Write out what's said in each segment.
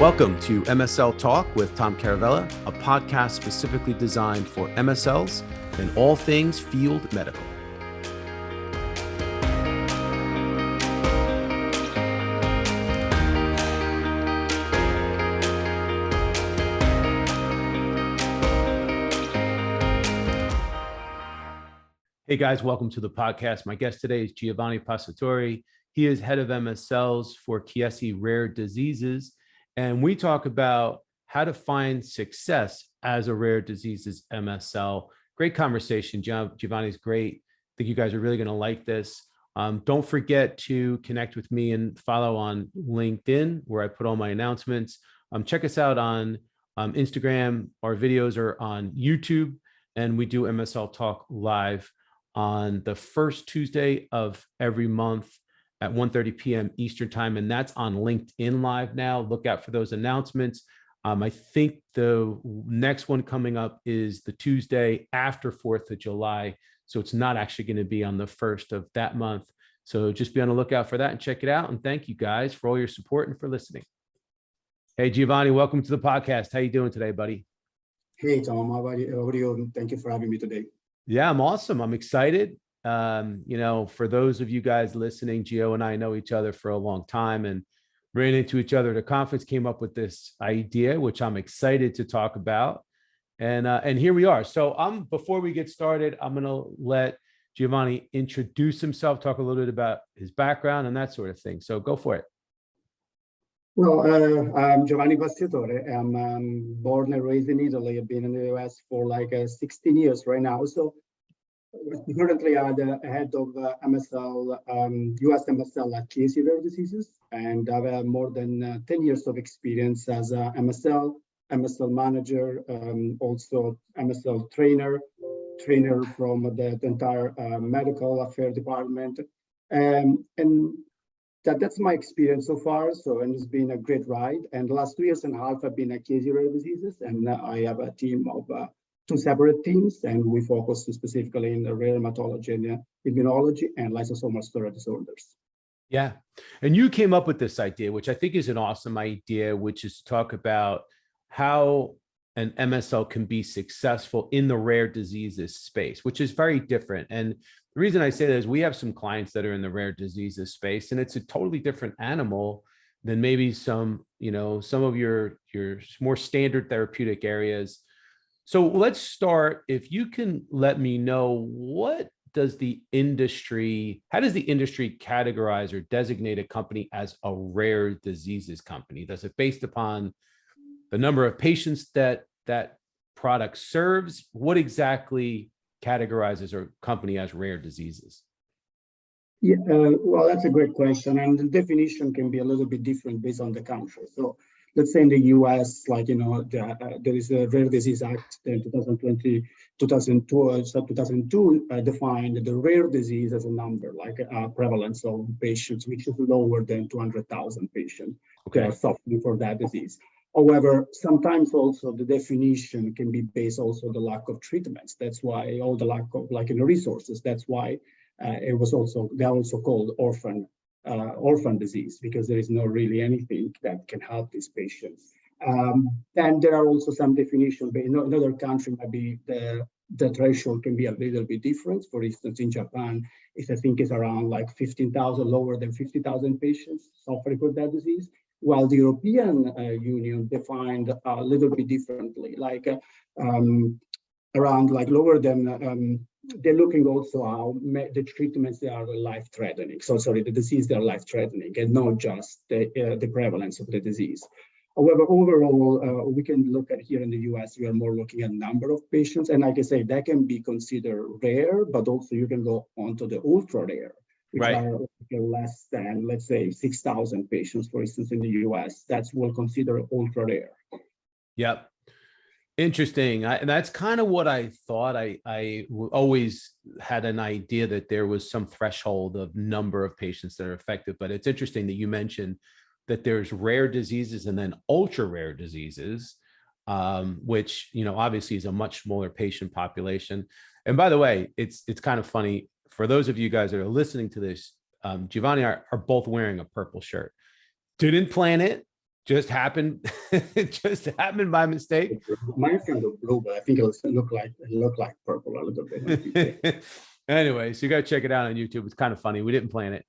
Welcome to MSL Talk with Tom Caravela, a podcast specifically designed for MSLs and all things field medical. Hey guys, welcome to the podcast. My guest today is Giovanni Passatore. He is head of MSLs for Chiesi Rare Diseases. And we talk about how to find success as a rare diseases MSL. Great conversation. Giovanni's great. I think you guys are really going to like this. Don't forget to connect with me and follow on LinkedIn, where I put all my announcements. Check us out on Instagram. Our videos are on YouTube, and we do MSL Talk live on the first Tuesday of every month at 1:30 p.m. Eastern time, and that's on LinkedIn Live now. Look out for those announcements. I think the next one coming up is the Tuesday after 4th of July, so it's not actually going to be on the 1st of that month. So just be on the lookout for that and check it out. And thank you guys for all your support and for listening. Hey, Giovanni, welcome to the podcast. How you doing today, buddy? Hey, Tom, how are you? Thank you for having me today. Yeah, I'm awesome. I'm excited. For those of you guys listening, Gio and I know each other for a long time and ran into each other at a conference, came up with this idea, which I'm excited to talk about. And here we are. So before we get started, I'm going to let Giovanni introduce himself, talk a little bit about his background and that sort of thing. So go for it. Well, I'm Giovanni Passatore. I'm born and raised in Italy. I've been in the US for like 16 years right now. So currently I'm the head of MSL, US MSL at Chiesi Rare Diseases. And I've had more than 10 years of experience as a MSL manager, also MSL trainer from the entire medical affairs department. And that's my experience so far. And it's been a great ride. And the last 2.5 years, I've been at Chiesi Rare Diseases, and I have a team of 2 separate teams, and we focus specifically in the rare hematology and immunology and lysosomal storage disorders. Yeah. And you came up with this idea, which I think is an awesome idea, which is to talk about how an MSL can be successful in the rare diseases space, which is very different. And the reason I say that is we have some clients that are in the rare diseases space, and it's a totally different animal than maybe some of your more standard therapeutic areas. So let's start. If you can let me know, how does the industry categorize or designate a company as a rare diseases company? Does it based upon the number of patients that product serves? What exactly categorizes a company as rare diseases? Yeah, well, that's a great question. And the definition can be a little bit different based on the country. So let's say in the US, there is a Rare Disease Act in 2002 defined the rare disease as a number, like a prevalence of patients, which is lower than 200,000 patients who are suffering for that disease. However, sometimes also the definition can be based also on the lack of treatments. That's why, all the lack of resources. That's why they're also called orphan disease, because there is not really anything that can help these patients. And there are also some definitions, but in another country, maybe the threshold can be a little bit different. For instance, in Japan, I think it's around like 15,000, lower than 50,000 patients suffering with that disease. While the European Union defined a little bit differently, around lower than, they're looking also how the treatments they are life-threatening. The disease they are life-threatening, and not just the prevalence of the disease. However, overall, we can look at here in the US, we are more looking at number of patients. And like I say, that can be considered rare, but also you can go on to the ultra-rare, which are less than, let's say, 6,000 patients, for instance, in the US. That's what we'll consider ultra-rare. Yep. Interesting. And that's kind of what I thought. I always had an idea that there was some threshold of number of patients that are affected, but it's interesting that you mentioned that there's rare diseases and then ultra rare diseases, which, obviously is a much smaller patient population. And by the way, it's kind of funny for those of you guys that are listening to this, Giovanni are both wearing a purple shirt. Didn't plan it. Just happened. It just happened by mistake. My friend looked blue, but I think it looked like purple a little bit. Anyway, so you got to check it out on YouTube. It's kind of funny. We didn't plan it.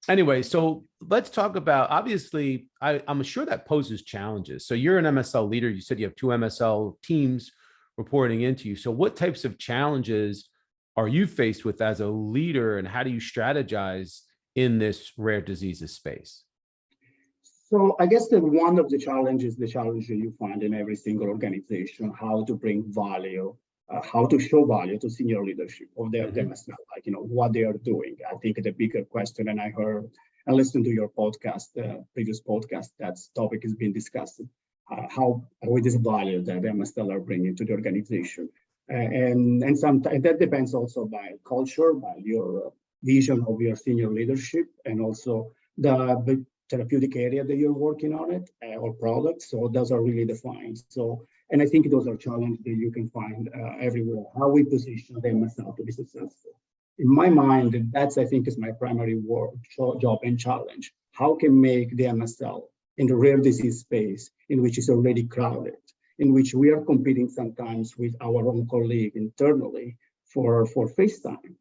Anyway, so let's talk about, obviously, I'm sure that poses challenges. So you're an MSL leader. You said you have 2 MSL teams reporting into you. So what types of challenges are you faced with as a leader, and how do you strategize in this rare diseases space? So I guess that one of the challenges, the challenge that you find in every single organization, how to bring value, how to show value to senior leadership of their MSL, like, what they are doing. I think the bigger question, and I listened to your podcast, previous podcast, that topic has been discussed, how it is value that MSL are bringing to the organization. And sometimes that depends also by culture, by your vision of your senior leadership, and also the therapeutic area that you're working on it, or products. So those are really defined. So, and I think those are challenges that you can find everywhere, how we position the MSL to be successful. In my mind, that's, I think, is my primary job and challenge. How can make the MSL in the rare disease space, in which is already crowded, in which we are competing sometimes with our own colleague internally for face time.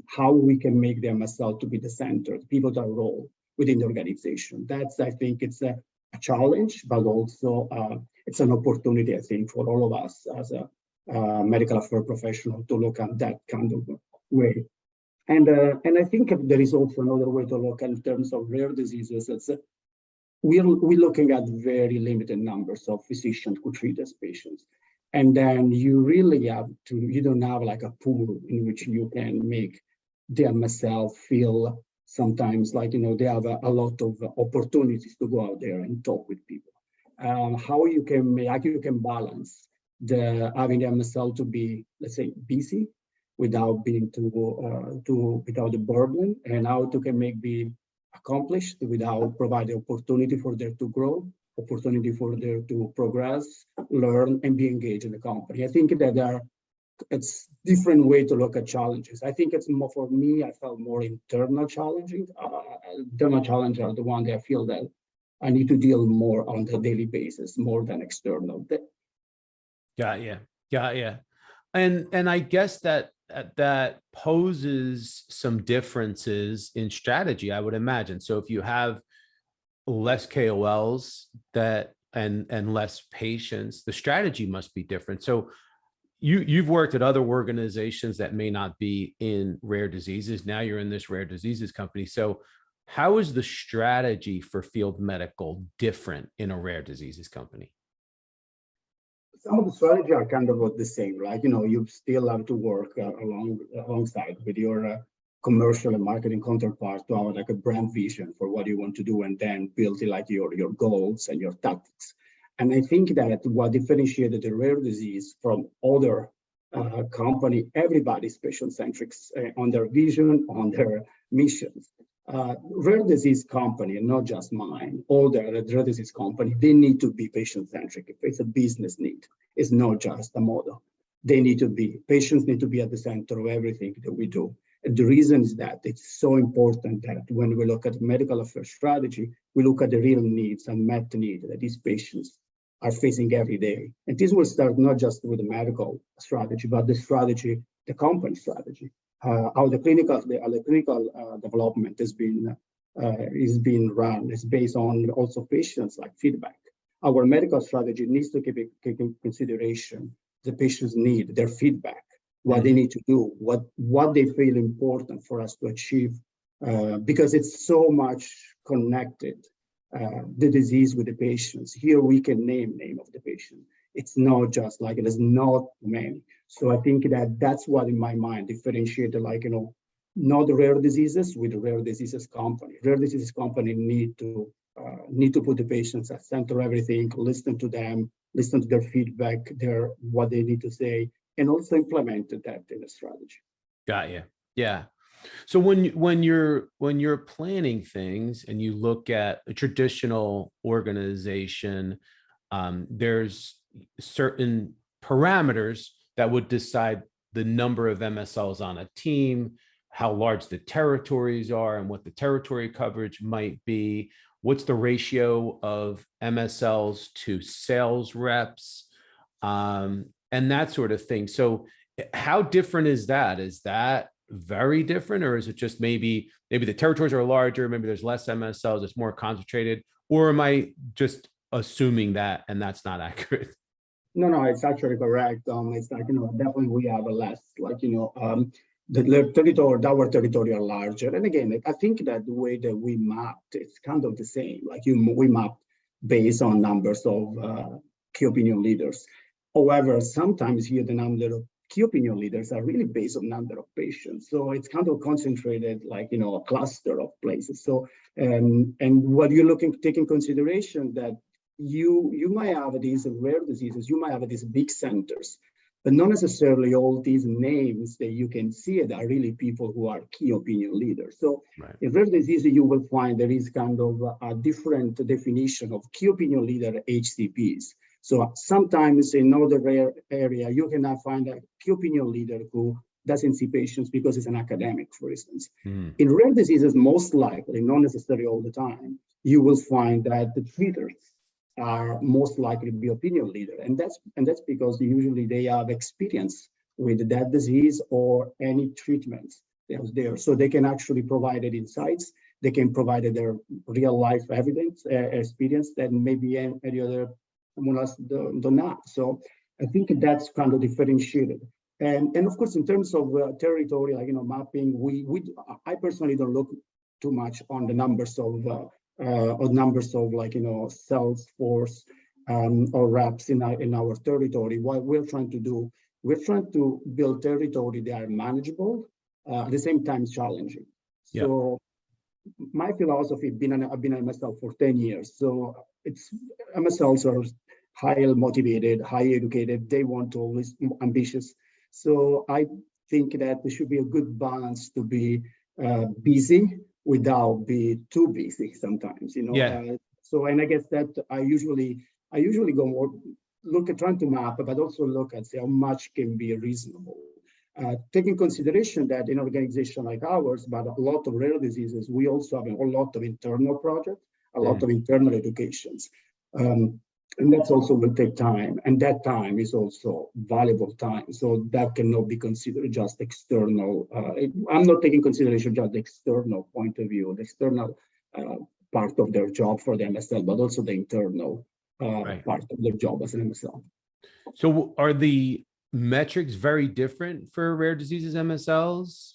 How we can make the MSL to be the center, the pivotal role within the organization. That's, I think, it's a challenge, but also it's an opportunity, I think, for all of us as a medical affairs professional to look at that kind of way. And I think there is also another way to look at in terms of rare diseases. It's we're looking at very limited numbers of physicians who treat these patients. And then you really have to, you don't have like a pool in which you can make the MSL feel sometimes like, they have a lot of opportunities to go out there and talk with people. How you can make, how you can balance having the MSL to be, let's say, busy without being without the burden, and how to can make be accomplished without providing opportunity for them to grow, opportunity for them to progress, learn, and be engaged in the company. I think that it's different way to look at challenges. I think it's more, for me, I felt more internal challenging. Internal challenges are the one that I feel that I need to deal more on a daily basis, more than external. Got you. And I guess that poses some differences in strategy, I would imagine. So if you have less KOLs and less patients, the strategy must be different. So you've worked at other organizations that may not be in rare diseases. Now you're in this rare diseases company. So how is the strategy for field medical different in a rare diseases company? Some of the strategy are kind of the same, right? You still have to work alongside with your commercial and marketing counterparts to have like a brand vision for what you want to do, and then build like your goals and your tactics. And I think that what differentiated the rare disease from other company, everybody's patient-centric on their vision, on their missions. Rare disease company, and not just mine, all the rare disease company, they need to be patient-centric. If it's a business need, it's not just a model. They need to be, patients need to be at the center of everything that we do. And the reason is that it's so important that when we look at medical affairs strategy, we look at the real needs and met need that these patients are facing every day. And this will start not just with the medical strategy, but the strategy, the company strategy. How the clinical development is being run is based on also patients like feedback. Our medical strategy needs to take in consideration the patient's need, their feedback, what they need to do, what they feel important for us to achieve, because it's so much connected, the disease with the patients. Here we can name of the patient. It's not just like it is not many. So I think that's what in my mind differentiated, not the rare diseases with the rare diseases company. Rare diseases company need to put the patients at center of everything, listen to them, listen to their feedback, what they need to say, and also implement that in a strategy. Got you. Yeah. So when you're planning things and you look at a traditional organization, there's certain parameters that would decide the number of MSLs on a team, how large the territories are, and what the territory coverage might be. what's the ratio of MSLs to sales reps, and that sort of thing. So how different is that? Is that very different, or is it just maybe the territories are larger, maybe there's less MSLs, it's more concentrated, or am I just assuming that and that's not accurate? No, it's actually correct. It's like, definitely we have a less, like, the territory, our territory are larger. And again, I think that the way that we mapped, it's kind of the same. Like we mapped based on numbers of key opinion leaders. However, sometimes here the number of key opinion leaders are really based on number of patients. So it's kind of concentrated, like, a cluster of places. So, and what you're looking to take in consideration that you might have these rare diseases, you might have these big centers, but not necessarily all these names that you can see it are really people who are key opinion leaders. So in rare diseases, you will find there is kind of a different definition of key opinion leader HCPs. So sometimes in another rare area, you cannot find a key opinion leader who doesn't see patients because it's an academic, for instance. In rare diseases, most likely, not necessarily all the time, you will find that the treaters are most likely to be opinion leader. And that's because usually they have experience with that disease or any treatments that's there. So they can actually provide insights, they can provide their real life evidence, experience that maybe any other someone else do not. So I think that's kind of differentiated. And of course, in terms of territory, like, mapping, I personally don't look too much on the numbers of like, sales force or reps in our territory. What we're trying to do, we're trying to build territory that are manageable, at the same time challenging. So my philosophy, I've been an MSL for 10 years. So MSLs are highly motivated, highly educated. They want to always ambitious. So I think that there should be a good balance to be busy without being too busy sometimes, so, and I guess that I usually go more look at trying to map, but also look at say how much can be reasonable. Taking consideration that in an organization like ours, but a lot of rare diseases, we also have a lot of internal projects, a lot of internal educations. And that's also will take time, and that time is also valuable time. So that cannot be considered just external. I'm not taking consideration just the external point of view, the external part of their job for the MSL, but also the internal part of their job as an MSL. So are the metrics very different for rare diseases MSLs?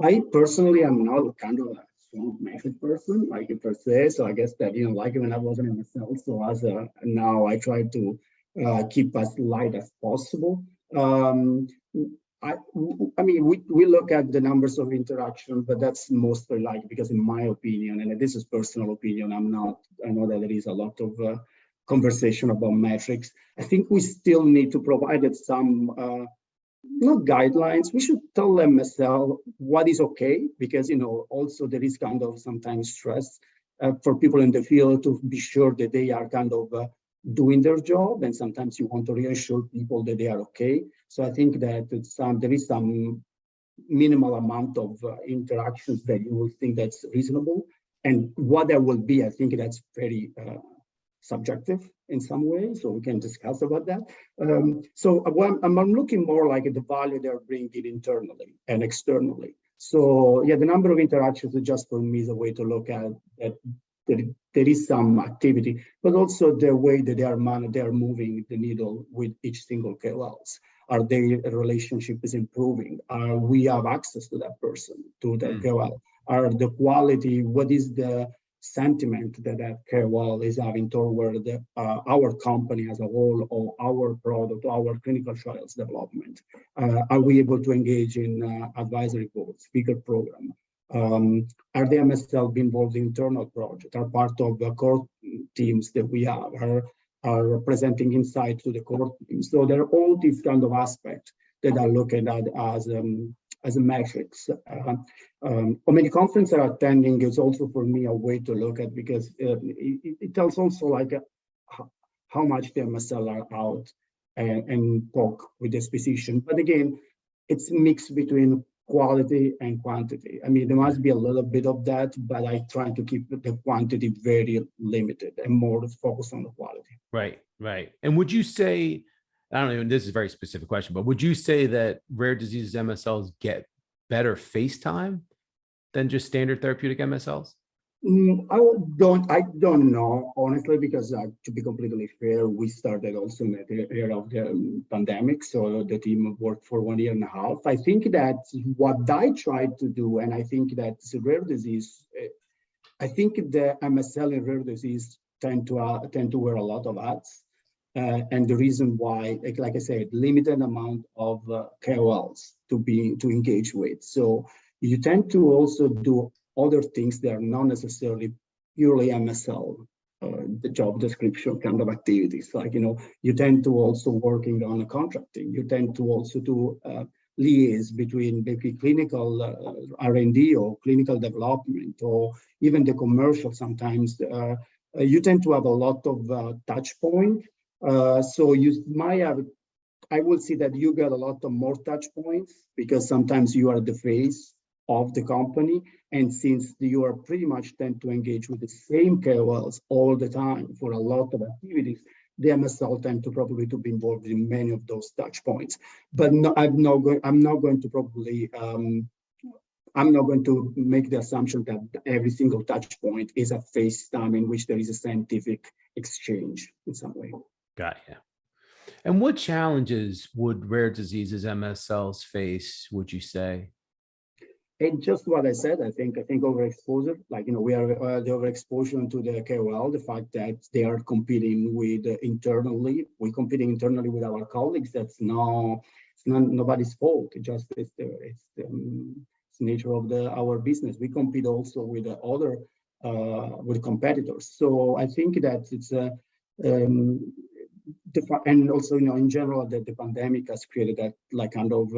I personally am not kind of a strong metric person, like per se. So I guess that, like when I was an MSL, so now I try to keep as light as possible. I mean, we look at the numbers of interaction, but that's mostly like, because in my opinion, and this is personal opinion, I know that there is a lot of conversation about metrics. I think we still need to provide some not guidelines. We should tell MSL what is okay, because also there is kind of sometimes stress for people in the field to be sure that they are kind of doing their job, and sometimes you want to reassure people that they are okay. So I think that there is some minimal amount of interactions that you will think that's reasonable, and what that will be, I think that's very subjective in some way, so we can discuss about that. So I'm looking more like at the value they're bringing internally and externally. So yeah, the number of interactions is just for me is a way to look at there is some activity, but also the way that they are moving the needle with each single KOLs. Are their relationship is improving? We have access to that person, to that KOL? Are the quality, what is the sentiment that KOL is having toward our company as a whole, or our product, or our clinical trials development? Are we able to engage in advisory boards, speaker program? Are the MSL be involved in internal projects? Are part of the core teams that we have? Are presenting insights to the core team? So there are all these kind of aspects that are looking at as a metrics. How many conferences are attending is also for me a way to look at, because it tells also like how much the MSL are out and talk with this physician. But again, it's mixed between quality and quantity. I mean, there must be a little bit of that, but I try to keep the quantity very limited and more focused on the quality. Right, right. And would you say, I don't know, this is a very specific question, but would you say that rare diseases MSLs get better face time than just standard therapeutic MSLs? I don't know, honestly, because to be completely fair, we started also in the era of the pandemic. So the team worked for 1.5 years. I think that what I tried to do, and I think that it's a rare disease, I think the MSL in rare disease tend to wear a lot of hats. And the reason why, like I said, limited amount of KOLs to engage with. So you tend to also do other things that are not necessarily purely MSL, the job description kind of activities. Like, you tend to also working on a contracting. You tend to also do liaise between maybe clinical R&D or clinical development, or even the commercial sometimes. You tend to have a lot of touch point. So you might have, I would say that you get a lot of more touch points because sometimes you are the face of the company. And since you are pretty much tend to engage with the same KOLs all the time for a lot of activities, the MSL tend to probably to be involved in many of those touch points. But no, I'm not going to make the assumption that every single touch point is a face time in which there is a scientific exchange in some way. Got you. And what challenges would rare diseases MSLs face, would you say? And just what I said, I think overexposure, like, we are the overexposure to the KOL, the fact that they are competing with internally, we're competing internally with our colleagues. It's nobody's fault. It's the nature of our business. We compete also with other with competitors. So I think that it's and also, in general, that the pandemic has created that like kind of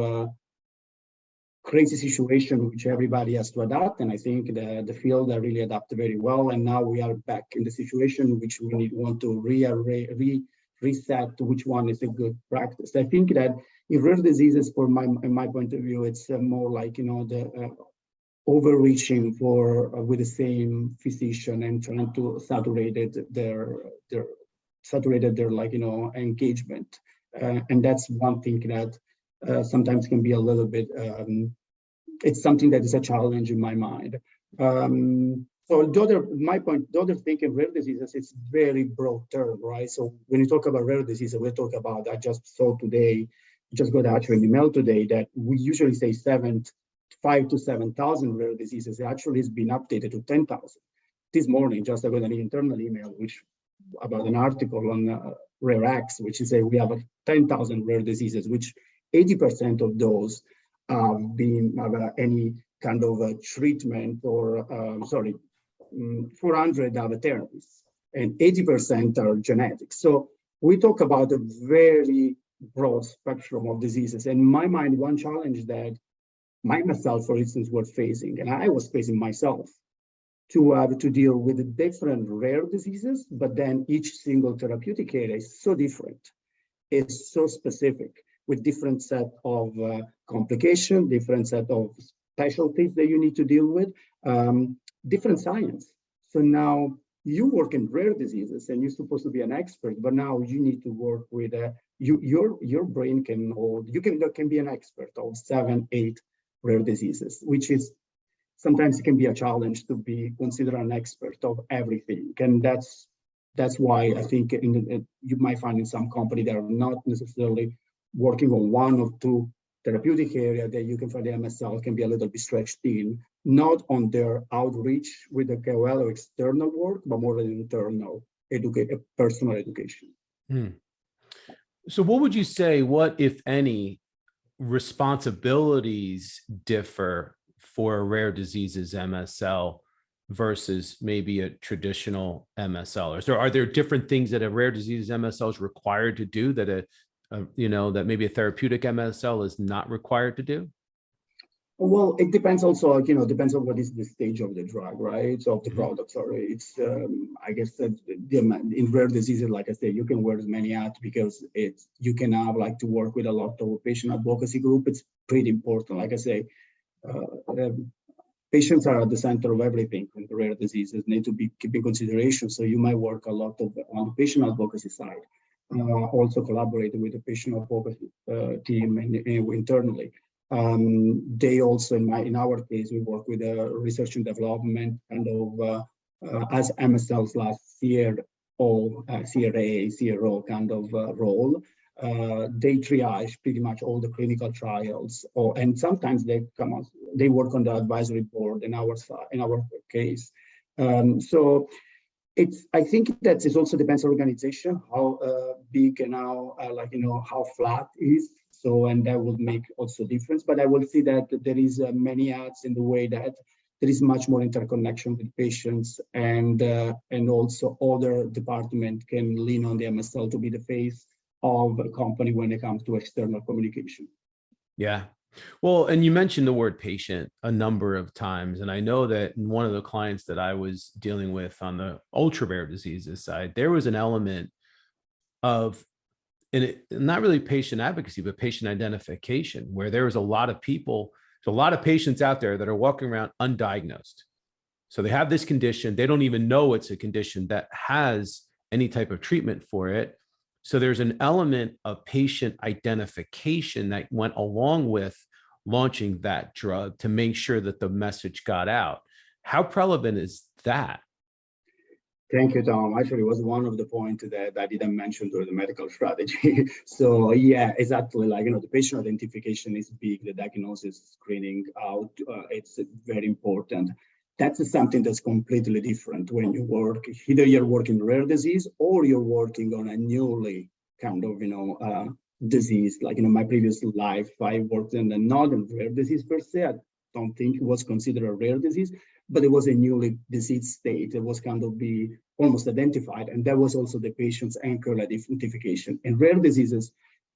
crazy situation which everybody has to adapt. And I think the field really adapted very well. And now we are back in the situation which we want to reset which one is a good practice. I think that in rare diseases, in my point of view, it's more like, the overreaching with the same physician and trying to saturate their like, engagement. And that's one thing that sometimes can be a little bit, it's something that is a challenge in my mind. So the other thing in rare diseases, it's very broad term, right? So when you talk about rare diseases, we talk about, I just saw today, just got actually an email today that we usually say 5,000 to 7,000 rare diseases. It actually has been updated to 10,000. This morning, just I got an internal email about an article on Rare X, which is we have 10,000 rare diseases, which 80% of those have any kind of a treatment or 400 have therapies, and 80% are genetic. So we talk about a very broad spectrum of diseases. And in my mind, one challenge that myself, for instance, was facing, and I was facing myself, to have to deal with the different rare diseases, but then each single therapeutic area is so different. It's so specific, with different set of complications, different set of specialties that you need to deal with, different science. So now you work in rare diseases and you're supposed to be an expert, but now you need to work with your brain can hold, you can be an expert of 7, 8 rare diseases, which is sometimes it can be a challenge to be considered an expert of everything. And that's why I think you might find in some company that are not necessarily working on 1 or 2 therapeutic area that you can find the MSL can be a little bit stretched in, not on their outreach with the KOL or external work, but more than internal personal education. So what would you say, what, if any, responsibilities differ for a rare diseases MSL versus maybe a traditional MSL? Or so are there different things that a rare diseases MSL is required to do that that maybe a therapeutic MSL is not required to do? Well, it depends also, depends on what is the stage of the drug, right? So of the product, sorry. It's, I guess that in rare diseases, like I say, you can wear as many hats because you can have to work with a lot of patient advocacy group. It's pretty important. Like I say, patients are at the center of everything, and the rare diseases need to be kept in consideration. So you might work a lot on the patient advocacy side, also collaborating with the patient advocacy team and internally. They also, in our case, we work with research and development kind of as MSL's last year or CRA, CRO kind of role. They triage pretty much all the clinical trials, and sometimes they work on the advisory board in our case. So I think that it also depends on organization, how big and how how flat it is. So, and that would make also difference. But I will see that there is many ads in the way that there is much more interconnection with patients, and also other department can lean on the MSL to be the face of a company when it comes to external communication. Yeah. Well, and you mentioned the word patient a number of times. And I know that in one of the clients that I was dealing with on the ultra rare diseases side, there was an element of, not really patient advocacy, but patient identification, where there was a lot of people, there's a lot of patients out there that are walking around undiagnosed. So they have this condition. They don't even know it's a condition that has any type of treatment for it. So there's an element of patient identification that went along with launching that drug to make sure that the message got out. How relevant is that? Thank you, Tom. Actually, it was one of the points that I didn't mention during the medical strategy. So yeah, exactly. The patient identification is big. The diagnosis, screening out, it's very important. That's something that's completely different when you work. Either you're working rare disease or you're working on a newly kind of disease. Like in my previous life, I worked in a non-rare disease per se. I don't think it was considered a rare disease, but it was a newly disease state. It was kind of be almost identified, and that was also the patient's anchor identification. In rare diseases,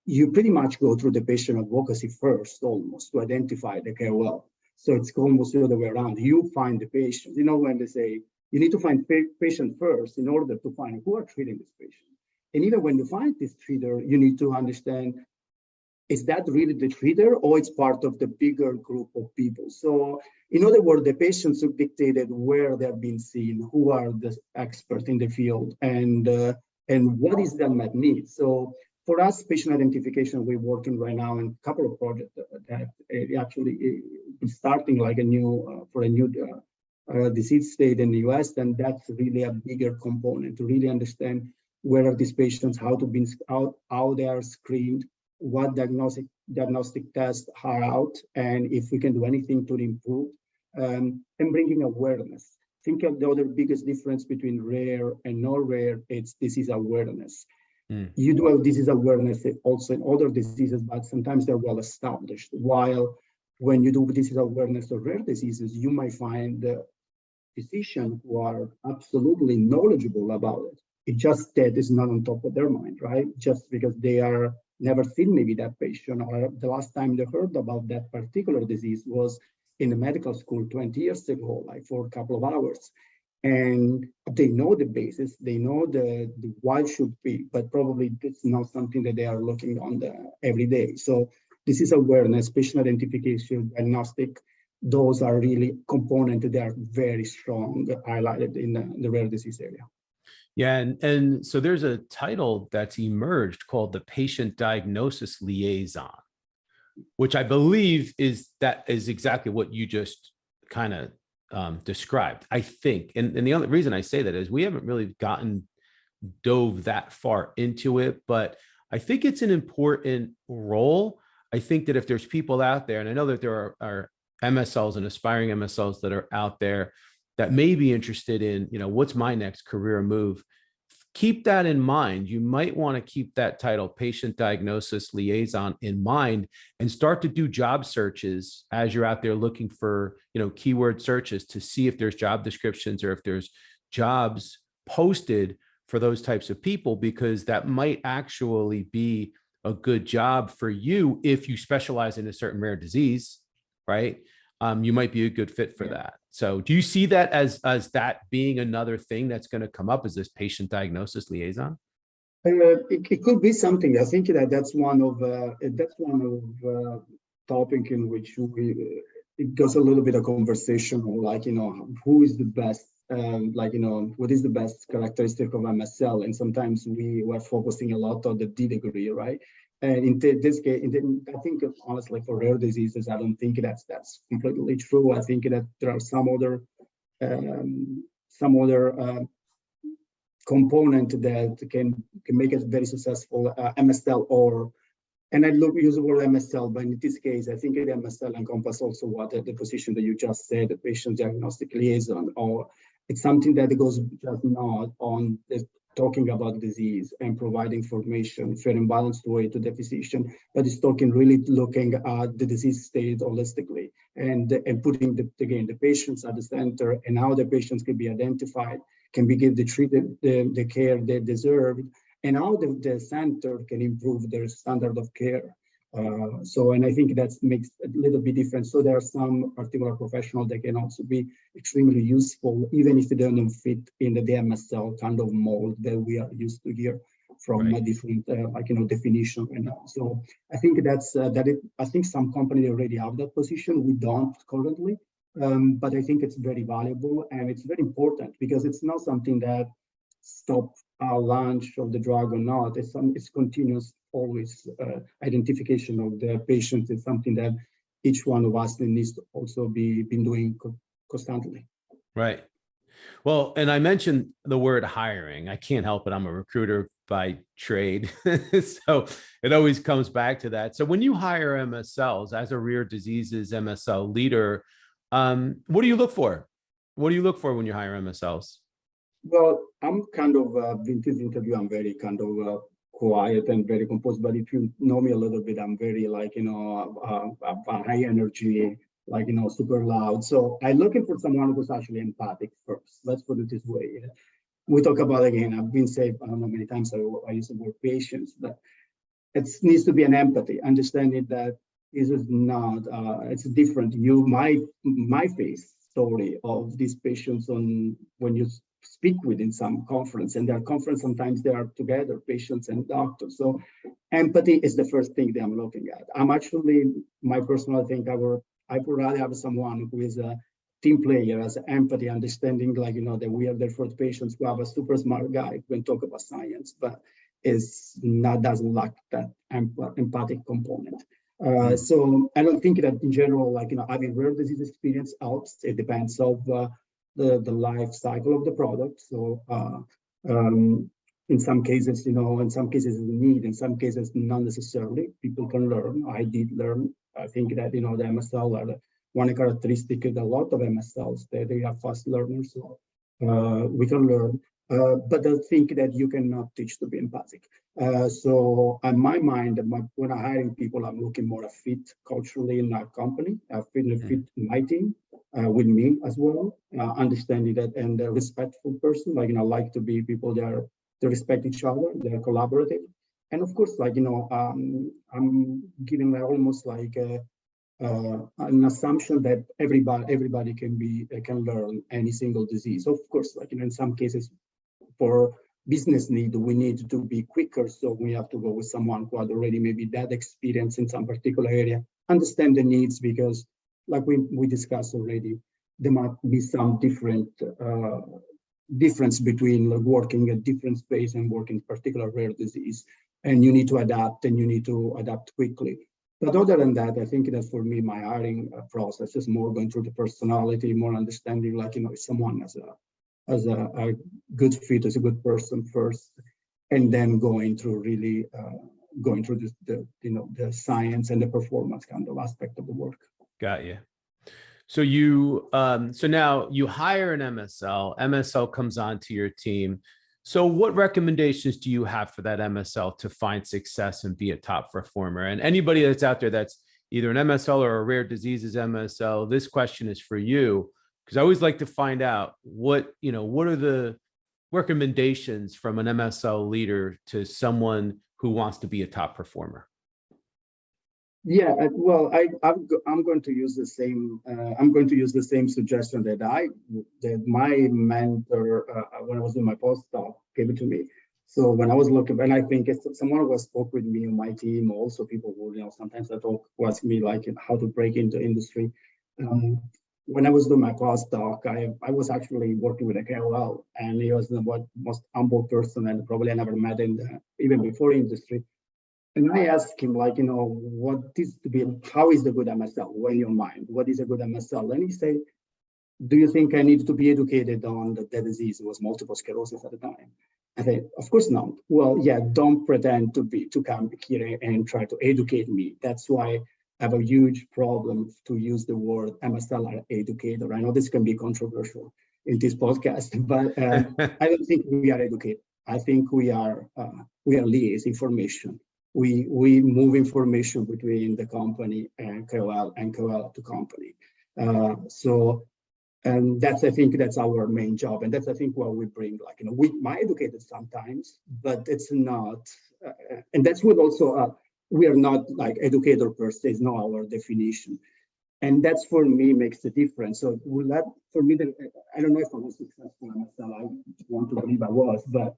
you pretty much go through the patient advocacy first, almost to identify the KOL. So it's almost the other way around. You find the patient. When they say you need to find patient first in order to find who are treating this patient. And even when you find this treater, you need to understand, is that really the treater or it's part of the bigger group of people? So in other words, the patients have dictated where they're being seen, who are the experts in the field, and what is the unmet need. So for us, patient identification, we're working right now in a couple of projects that actually is starting like a new disease state in the US, and that's really a bigger component to really understand where are these patients, how they are screened, what diagnostic tests are out, and if we can do anything to improve, and bringing awareness. I think the other biggest difference between rare and not rare, it's disease awareness. You do have disease awareness also in other diseases, but sometimes they're well established. While when you do disease awareness of rare diseases, you might find physicians who are absolutely knowledgeable about it. It's just that it's not on top of their mind, right? Just because they are never seen maybe that patient, or the last time they heard about that particular disease was in the medical school 20 years ago, like for a couple of hours. And they know the basis, they know the why should be, but probably it's not something that they are looking on every day. So this is awareness, patient identification, diagnostic. Those are really components that are very strong, highlighted in the rare disease area. Yeah, and so there's a title that's emerged called the Patient Diagnosis Liaison, which I believe is exactly what you just kind of described, I think. And the only reason I say that is we haven't really dove that far into it, but I think it's an important role. I think that if there's people out there, and I know that there are MSLs and aspiring MSLs that are out there that may be interested in, what's my next career move, keep that in mind. You might want to keep that title, Patient Diagnosis Liaison, in mind, and start to do job searches as you're out there looking for, keyword searches to see if there's job descriptions or if there's jobs posted for those types of people, because that might actually be a good job for you if you specialize in a certain rare disease, right? You might be a good fit for that. So do you see that as that being another thing that's going to come up as this patient diagnosis liaison? It could be something. I think that's one of topic in which it goes a little bit of conversation on like, who is the best, what is the best characteristic of MSL? And sometimes we were focusing a lot on the D degree, right? And in this case, I think honestly for rare diseases, I don't think that's completely true. I think that there are some other component that can make it very successful, MSL and I use the word MSL, but in this case, I think the MSL encompasses also what the position that you just said, the patient diagnostic liaison, or it's something that goes just not on talking about disease and providing information, fair and balanced way to the physician, but it's really looking at the disease state holistically and putting the patients at the center and how the patients can be identified, can be given the care they deserve, and how the center can improve their standard of care. And I think that makes a little bit different. So there are some particular professionals that can also be extremely useful, even if they don't fit in the MSL kind of mold that we are used to here from a different, definition. And so I think I think some companies already have that position. We don't currently, but I think it's very valuable and it's very important because it's not something that stops our launch of the drug or not. It's continuous, always identification of the patient is something that each one of us needs to also been doing constantly. Right. Well, and I mentioned the word hiring. I can't help it. I'm a recruiter by trade. So it always comes back to that. So when you hire MSLs as a rare diseases MSL leader, what do you look for? What do you look for when you hire MSLs? Well, I'm kind of, in this interview, I'm very kind of quiet and very composed, but if you know me a little bit, I'm very high energy, super loud. So I'm looking for someone who's actually empathic first. Let's put it this way. We talk about, again, I've been said, I don't know, many times I use the word patience, but it needs to be an empathy, understanding that this is not, it's different. My face story of these patients when you speak with in some conference, and their conference, sometimes they are together, patients and doctors. So empathy is the first thing that I'm looking at. I'm actually, my personal thing, I would rather have someone who is a team player, has empathy, understanding, that we are there for the patients, who have a super smart guy who can talk about science, but doesn't lack that empathic component. So I don't think that in general, having rare disease experience helps. It depends of the life cycle of the product. So in some cases, in some cases it's a need, in some cases not necessarily. People can learn. I did learn. I think that the MSL are one characteristic of a lot of MSLs. They are fast learners, so we can learn. But I think that you cannot teach to be empathic. So in my mind, when I'm hiring people, I'm looking more a fit culturally in our company, a fit in my team, with me as well, understanding that, and a respectful person, I like to be people that they respect each other, they're collaborative. And of course, I'm giving almost an assumption that everybody can learn any single disease. Of course, in some cases, for business need, we need to be quicker, so we have to go with someone who had already maybe that experience in some particular area, understand the needs, because like we discussed already, there might be some difference between working a different space and working particular rare disease, and you need to adapt, and you need to adapt quickly. But other than that, I think that for me, my hiring process is more going through the personality, more understanding, if someone as a good fit, as a good person first, and then going through the science and the performance kind of aspect of the work. Got you. So so now you hire an MSL comes onto your team. So what recommendations do you have for that MSL to find success and be a top performer? And anybody that's out there that's either an MSL or a rare diseases MSL, this question is for you, because I always like to find out what are the recommendations from an MSL leader to someone who wants to be a top performer. Yeah, well, I'm going to use the same. I'm going to use the same suggestion that my mentor when I was doing my postdoc gave it to me. So when I was looking, and I think someone who spoke with me on my team, also people who sometimes I talk ask me how to break into industry. When I was doing my postdoc, I was actually working with a KOL, and he was the most humble person and probably I never met in even before industry. And I asked him, like, how is the good MSL in your mind? What is a good MSL? And he said, do you think I need to be educated on the disease? It was multiple sclerosis at the time. I said, of course not. Well, yeah, don't pretend to come here and try to educate me. That's why I have a huge problem to use the word MSL or educator. I know this can be controversial in this podcast, but I don't think we are educated. I think we are liaise information. We move information between the company and KOL to company. And I think that's our main job, and that's I think what we bring. Like, we might educate it sometimes, but it's not. And that's what also we are not like educator per se. Is not our definition, and that's for me makes the difference. So for me, I don't know if I was successful myself. I want to believe I was, but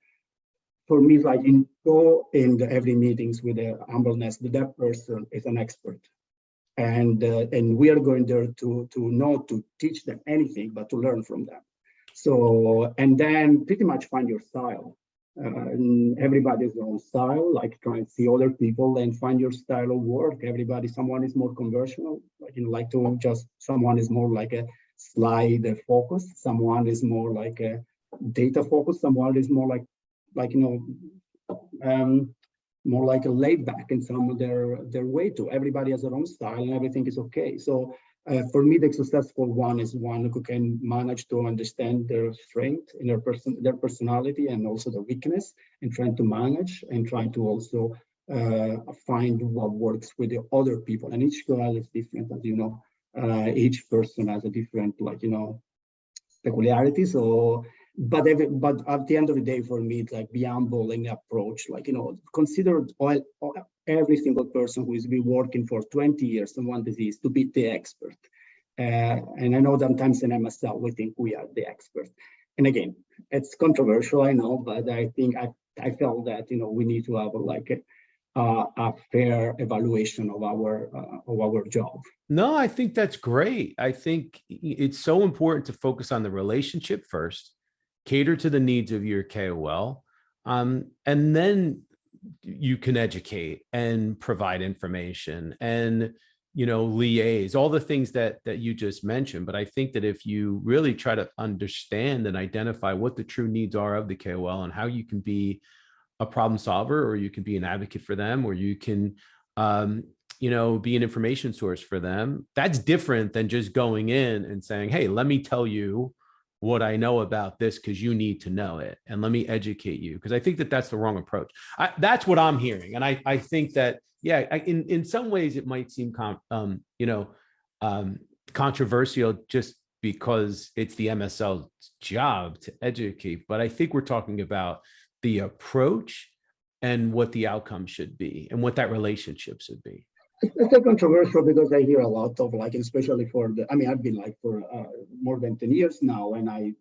for me, like go in every meetings with the humbleness that person is an expert. And we are going there to not to teach them anything, but to learn from them. So, and then pretty much find your style. Everybody's their own style, like try and see other people and find your style of work. Someone is more conversational, like to just, someone is more like a slide focus, someone is more like a data focus, someone is more more like a laid back in some of their way to. Everybody has their own style and everything is okay. So for me, the successful one is one who can manage to understand their strength in their personality and also their weakness, and trying to manage and trying to also find what works with the other people. And each girl is different, as you know. Each person has a different, peculiarity. So but at the end of the day, for me, it's like be humble in the approach, consider every single person who has been working for 20 years on one disease to be the expert. And I know sometimes in MSL, we think we are the expert. And again, it's controversial, I know, but I think I felt that, we need to have a fair evaluation of our job. No, I think that's great. I think it's so important to focus on the relationship first, cater to the needs of your KOL, and then you can educate and provide information and, liaise, all the things that you just mentioned. But I think that if you really try to understand and identify what the true needs are of the KOL and how you can be a problem solver, or you can be an advocate for them, or you can, be an information source for them, that's different than just going in and saying, hey, let me tell you what I know about this because you need to know it, and let me educate you, because I think that that's the wrong approach. That's what I'm hearing, and I think that in some ways it might seem controversial just because it's the MSL's job to educate, but I think we're talking about the approach and what the outcome should be and what that relationship should be. It's a controversial because I hear a lot of especially I've been for more than 10 years now, and I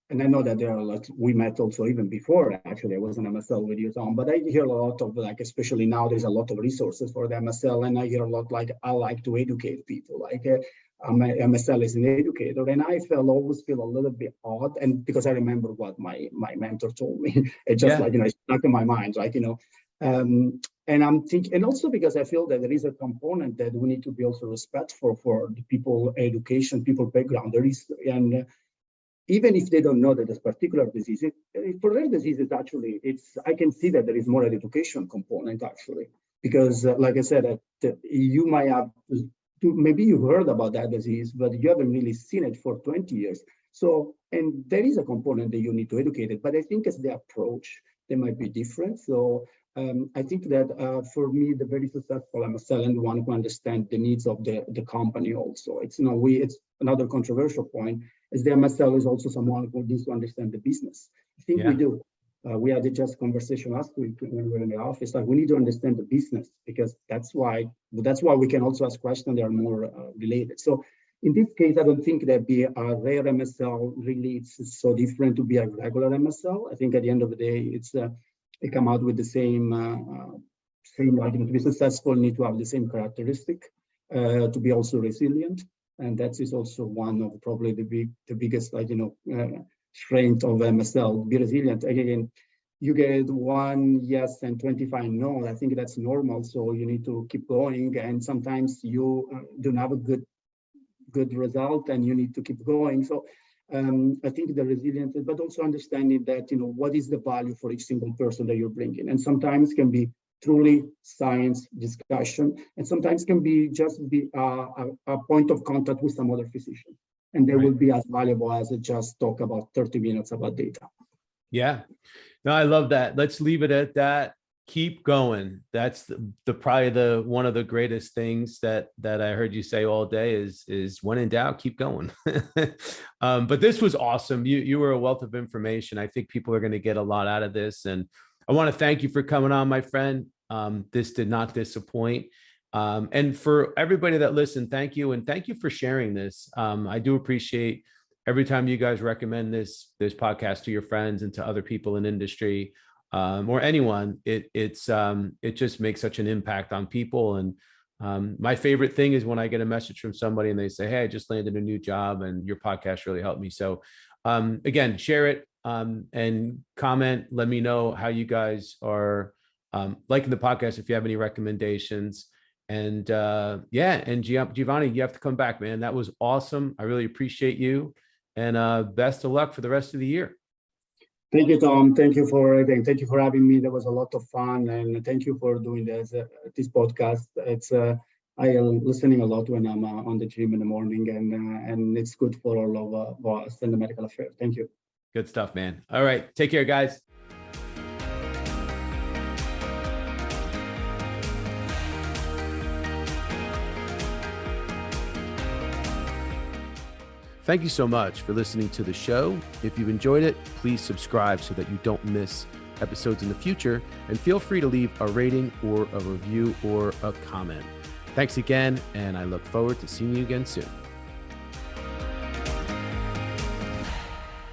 know that there are we met also even before, actually I was on MSL with you, Tom, but I hear a lot of especially now there's a lot of resources for the MSL, and I hear a lot I like to educate people, MSL is an educator, and I always feel a little bit odd, and because I remember what my mentor told me, it just it's stuck in my mind, and I'm thinking, and also because I feel that there is a component that we need to be also respectful for the people education, people background, there is, and even if they don't know that this particular disease, for rare diseases, actually, I can see that there is more an education component actually, because like I said, you might have, maybe you heard about that disease, but you haven't really seen it for 20 years. So, and there is a component that you need to educate it, but I think as the approach, they might be different. So I think that for me, the very successful MSL and the one who understands the needs of the company also. It's it's another controversial point is the MSL is also someone who needs to understand the business. I think we do. We had just conversation last week when we were in the office. We need to understand the business, because that's why we can also ask questions that are more related. So in this case, I don't think that be a rare MSL really it's so different to be a regular MSL. I think at the end of the day, they come out with the same to be successful, need to have the same characteristic. to be also resilient. And that is also one of probably the biggest, strength of MSL, be resilient. Again, you get 1 yes and 25 no. I think that's normal. So you need to keep going. And sometimes you don't have a good result and you need to keep going. So I think the resilience, but also understanding that, what is the value for each single person that you're bringing. And sometimes can be truly science discussion, and sometimes can be just a point of contact with some other physician. And they will be as valuable as just talk about 30 minutes about data. Yeah. No, I love that. Let's leave it at that. Keep going. That's probably one of the greatest things that I heard you say all day is when in doubt, keep going. But this was awesome. You were a wealth of information. I think people are going to get a lot out of this. And I want to thank you for coming on, my friend. This did not disappoint. And for everybody that listened, thank you. And thank you for sharing this. I do appreciate every time you guys recommend this podcast to your friends and to other people in industry, or anyone. It just makes such an impact on people. And my favorite thing is when I get a message from somebody and they say, hey, I just landed a new job and your podcast really helped me. So again, share it and comment. Let me know how you guys are liking the podcast, if you have any recommendations. And and Giovanni, you have to come back, man. That was awesome. I really appreciate you. And best of luck for the rest of the year. Thank you, Tom. Thank you for everything. Thank you for having me. That was a lot of fun, and thank you for doing this podcast. I am listening a lot when I'm on the gym in the morning, and it's good for all of us in the medical affairs. Thank you. Good stuff, man. All right, take care, guys. Thank you so much for listening to the show. If you've enjoyed it, please subscribe so that you don't miss episodes in the future, and feel free to leave a rating or a review or a comment. Thanks again, and I look forward to seeing you again soon.